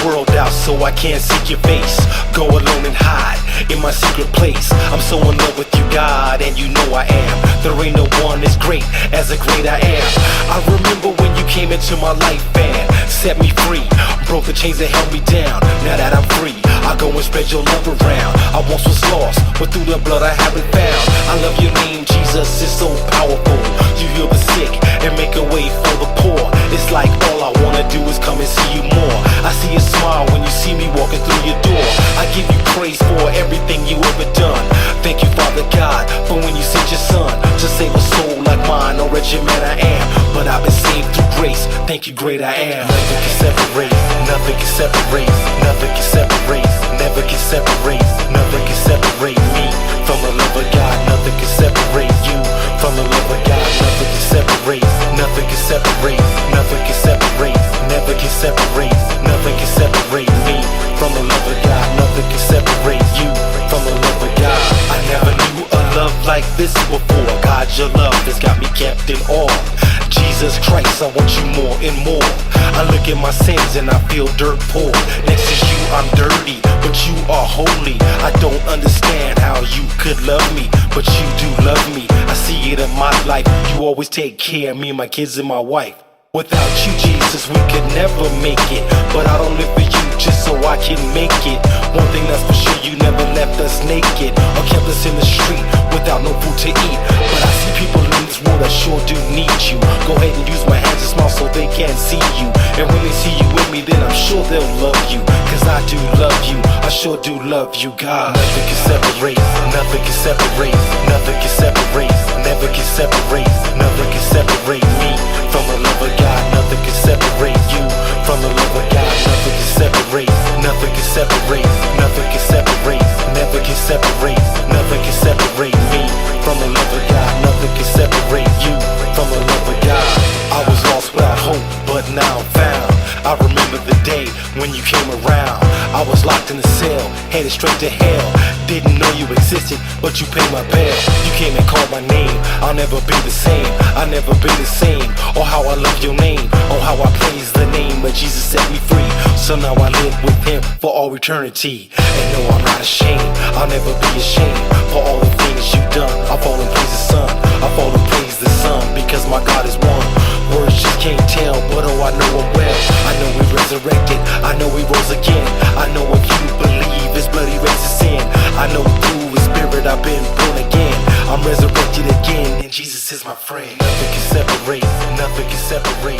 world out so I can't see your face. Go alone and hide in my secret place. I'm so in love with you, God, and you know I am. There ain't no one as great as the great I am. I remember when you came into my life and set me free, broke the chains that held me down. Now that I'm free, I go and spread your love around. I once was lost, but through the blood I have been found. I love your name, Jesus, it's so powerful. You heal the sick and make a way for the poor. It's like all I wanna do is come and see you more. I see a smile when you see me walking through your door. I give you praise for everything you ever done. Thank you, Father God, for when you sent your son to save a soul like mine. No wretched man I am, but I've been saved through grace. Thank you, great I am. Nothing can separate, nothing can separate, nothing can separate, never can separate, nothing can separate me from the love of God. Nothing can separate you from the love of God. Nothing can separate, nothing can separate, nothing can separate, never can separate, nothing can separate me from the love of God. Nothing can separate you from the love of God. I never knew a love like this before. God, your love has got me kept in awe. Jesus Christ, I want you more and more. I look at my sins and I feel dirt poor. Next to you I'm dirty, but you are holy. I don't understand how you could love me, but you do love me. I see it in my life. You always take care of me, my kids and my wife. Without you, Jesus, we could never make it. But I don't live for you just so I can make it. One thing that's for sure, you never left us naked or kept us in the street without no food to eat. But I see people in this world that sure do need you. Go ahead and use my hands and smile so they can see you. And when they see you with me, then I'm sure they'll love you. Cause I do love you, I sure do love you, God. Nothing can separate, nothing can separate, nothing can separate, never can separate, nothing can separate me from the love of God. Nothing can separate you from the love of God. Nothing can separate, nothing can separate, nothing can separate, never can separate, nothing can separate me from the love of God. Nothing can separate you from the love of God. I was lost without hope, but now I'm found. I remember the day when you came around. I was locked in a cell, headed straight to hell. Didn't know you existed, but you paid my bail. You came and called my name. I'll never be the same, I'll never be the same. Oh, how I love your name, oh, how I praise the name of Jesus set me free. So now I live with him for all eternity. And no, I'm not ashamed, I'll never be ashamed for all the things you've done. I fall and praise the Son, I fall and praise the Son, because my God is one. Words just can't tell, but oh, I know him well. I know he resurrected, I know he rose again. I know if you believe his blood erases sin. I know through his spirit I've been born again. I'm resurrected again, and Jesus is my friend. Nothing can separate, nothing can separate,